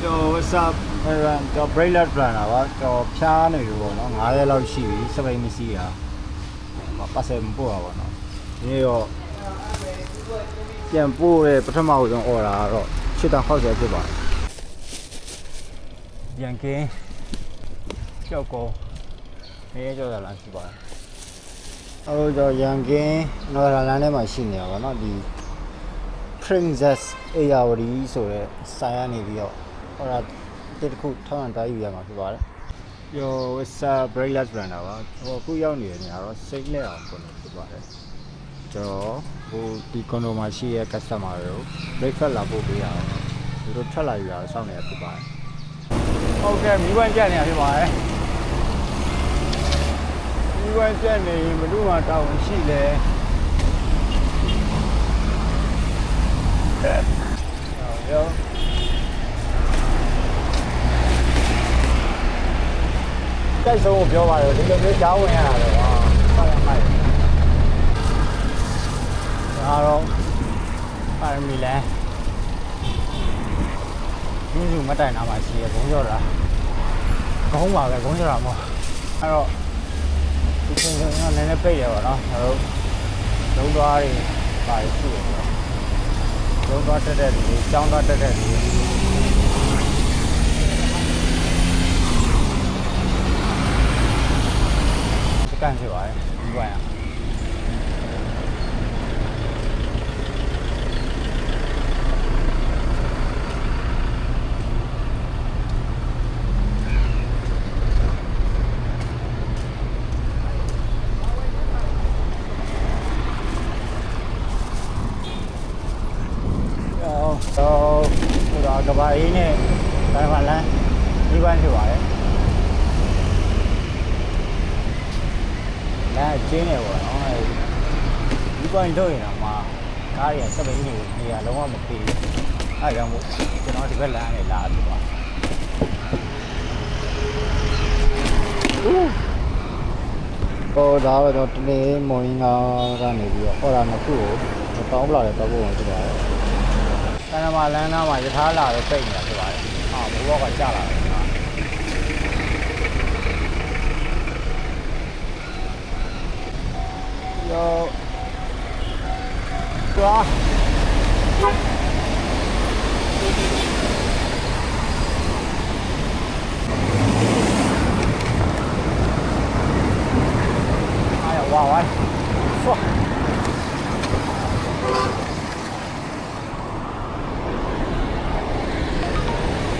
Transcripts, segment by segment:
what's up ကျွန်တော် bracelet planner ပါကျွန်တော်ဖြားနေပြီပေါ့နော်9ရက်လောက်ရှိပြီစပိန်မစီးတာပတ်စံမပို့တာပေါ့နော်ဒီနေ့တော့ပြန်ပို့တဲ့ပထမဆုံး order ကတော့8060ဖြစ်ပါတယ်ပြန်ကင်းကြောက်ကောနေကြောက်တာလားရှိပါတယ်အခုတော့ရန်ကင်းနော်ရလန်ထဲမှာရှိနေတာပေါ့နော်ဒီ Princess Ayawari ဆိုတဲ့ဆိုင်ကနေပြီးတော့ဟောတာတစ်ခုထောင်းတာယူရမှာဖြစ်ပါတယ်။ Yo what's up bracelet planner ပါဟိုအခုရောက်နေတဲ့နေရာတော့စိတ်လက်အောင်ပုံဖြစ်ပါတယ်။ကျွန်တော်ဟိုဒီကွန်ဒိုမှာရှိတဲ့ customer တွေကို breakfast လာပို့ပေးရအောင်သူတို့ထွက်လာယူရအောင်စောင့်နေတာဖြစ်ပါတယ်။ဟုတ်ကဲ့မိဘကြက်နေတာဖြစ်ပါတယ်။မိဘကြက်နေရင်ဘယ်သူမှတောင်းရှိလဲ။Yoတိုက်ဆုံးကိုပြောပါတော့ဒီလိုမျိုးကြားဝင်ရတာတော့ဟာဆက်ရမှာဒါတော့ပါရမီလန်ဒီလိုမတိုင်နာမှာရှိရဘုံကျော်တာခေါင်းပါပဲဘုံကျော်တာမဟုတ်အဲ့တော့ဒီစင်ကနည်းနည်းပိတ်ရပါတော့ကျွန်တော်လုံးသွားတွေပါရှိရတော့လုံးသွားတက်တဲ့လူကျောင်းသွားတက်တဲ့လူ干起来，一万呀！这个个把一呢，台湾人一万起来。အဲ့ကျင်းနေပေါ့နော်ဒီပွိုင်းထုတ်ရင်တော့မှကားတွေကစပိန်နေရာလုံးဝမပြေဘူးအဲ့ကြောင့်မို့ကျွန်တော်ဒီဘက်လမ်းနဲ့လာပြီပါဟိုဒါတော့တနေ့မော်နင်းကနေပြီးတော့ဟောတာနှစ်ခုကိုတောင်းပလာတယ်တော့ဘုံဖြစ်ပါတယ်ကနမလမ်းနားမှာယထာလာတော့ပိတ်နေတာဖြစ်ပါတယ်ဟာဘိုးဘောကကြာလာတယ်Yo. Quá. Ai wow anh. Wow.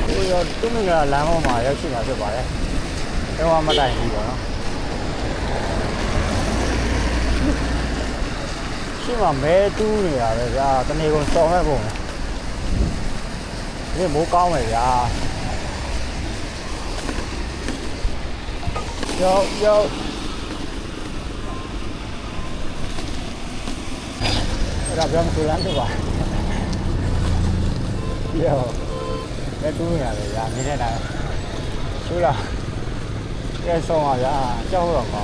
Bây giờ chúng mình là làm không mà chỉ là được vậy. Cái hoa mà đầy gì rồi nó. Chứ mà mẹ tu này à ra cái này còn to hết rồi cái bố con này ra vô vô ra bên tôi lắm thôi bà vô cái tu này ra như thế này chú là cái xong rồi ra cháu rồi còn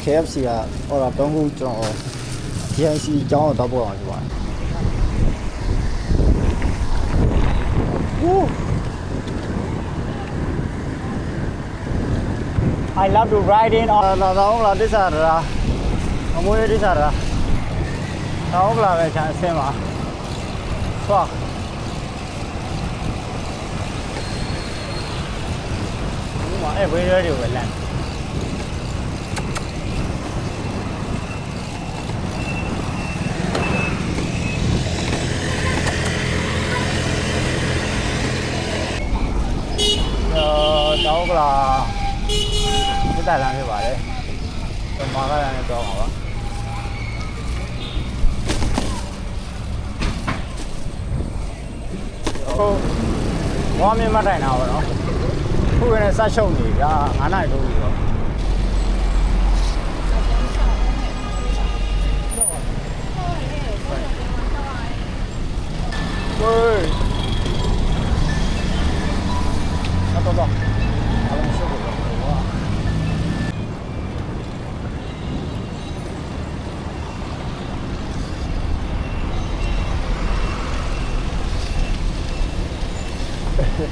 KFC ကဟောတာ3ခုကျွန်တော် GIC အကြောင်းတော့ပို့အောင်ပြောပါတယ် I love to ride in on တော့လာတစ္ဆာရာအမွေးတစ္ဆာရာတော့လာပဲချမ်းအဆင်းပါသွားဒီမှာအဲ့ဝေးရဲတွေပဲလမ်းတော့ကလာစစ်တိုင်လမ်းဖြစ်ပါတယ်။မာကလမ်းနဲ့တော့ပါပါ။ဟိုဝါမင်းမတိုင်တာပါတော့။ခုကလည်းဆက်ရှုံနေဗျာ9နိုင်တိုးပြီတော့။ဝေးတော့အားလုံးရှုပ်လို့တော့ က Yo.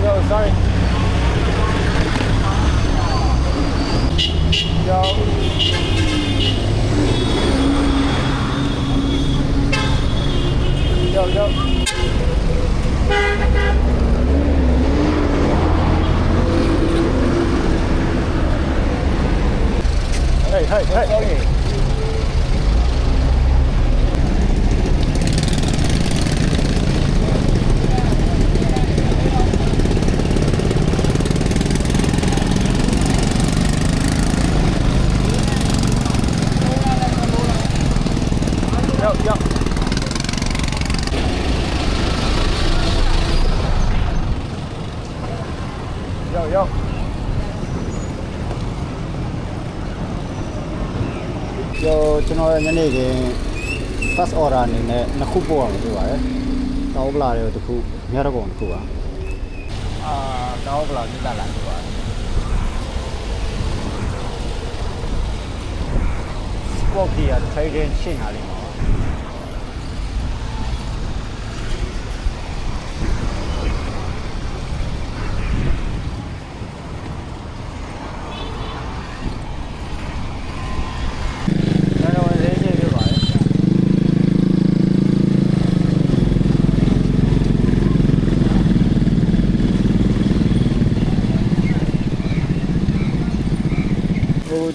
Yo, sorry. Yo. Hey. Yo. Yo. Yo,ကျွန်တော်ညနေခင်း first order အနေနဲ့နှစ်ခုပို့အောင်လုပ်ပါတယ်။တောက်ပလာတွေတစ်ခုညရကုန်တစ်ခုပါ။တောက်ပလာမြစ်လာလုပ်ပါတယ်။ Sport gear trading ရှင်းရလိမ့်မယ်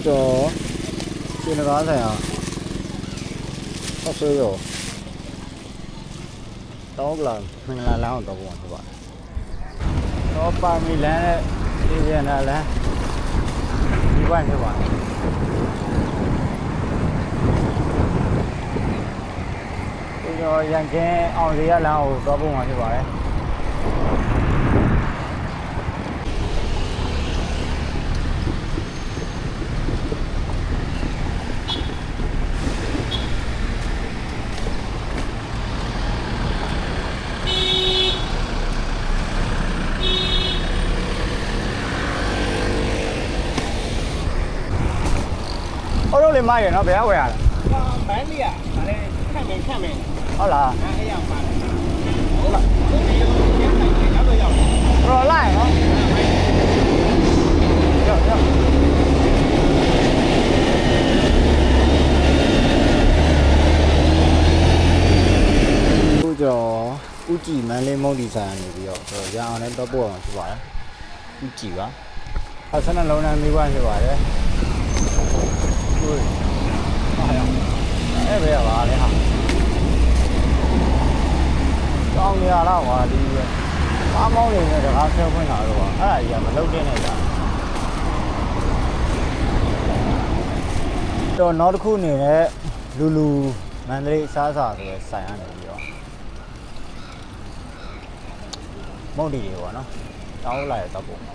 တော့ရှင်နဂါးဆိုင်အောင်ဆောက်ဆွဲရောတောင်းပလာမင်္ဂလာလမ်းအောင်တော့ပုံဖြစ်ပါတယ်တော့ပါမီလမ်းနဲ့ဒီရန်နာလမ်းဒီဘက်ဖြစ်ပါတယ်ဒီတော့ရန်ကင်းအောင်စီရလမ်းကိုတော့ပုံဖြစ်ပါတယ်တို့လေးမရနော်ဘယ်ကဝယ်ရလဲဘန်းလေးอ่ะဒါလည်းခန့်မယ်ဟုတ်လားအဲ့ရပါတယ်ဟုတ်လားရောလိုက်နော်ရောက်ဦးကျော်ဦးကြည်မန်းလေးမုံဒီဇိုင်းနေပြီးတော့ရအောင်လည်းတော့ပို့အောင်ဖြစ်ပါတယ်ဦးကြည်ပါဆက်စနလုံးနဲ့မိဘဖြစ်ပါတယ်အဲ့ဘယ်ပါလဲဟာတောင်းရလားကွာဒီကားမောင်းနေတဲ့တကားဆွဲခွင့်လာတော့အဲ့ဒါကြီးကမလုတ်တဲ့နေတာတော့နောက်တစ်ခုအနေနဲ့လူမန္တလေးစားစာဆိုတဲ့ဆိုင်ကနေပြီးတော့မုတ်တီတွေပေါ့နော်တောင်းလာရတော့ပုံဒါ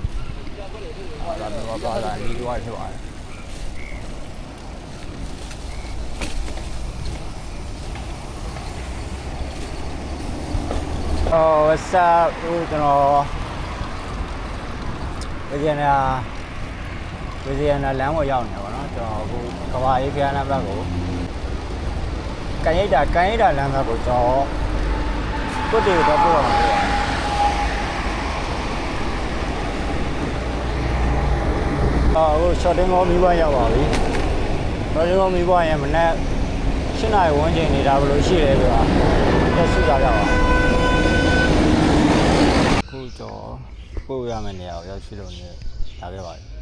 မျိုးပါလာနေတော့ဖြစ်ပါတယ်what's up ကျွန်တော်ဗီဇီယန်နာလမ်းပေါ်ရောက်နေပါတော့ကျွန်တော်အခုကဘာအေးဖျားလမ်းဘက်ကိုကန်ရိပ်တာလမ်းဘက်ကိုကျွန်တော်ကိုတေတော့ပို့ရမှာဟို shorting ကိုမိဘရောက်ပါပြီ။ shorting ကိုမိဘရင်မနေ့7 နာရီဝန်းကျင်နေတာဘယ်လိုရှိလဲဆိုတာတက်စုကြရပါခုတော့ပို့ရမယ့်နေရာကိုရောက်ရှိလို့နေလာခဲ့ပါတယ်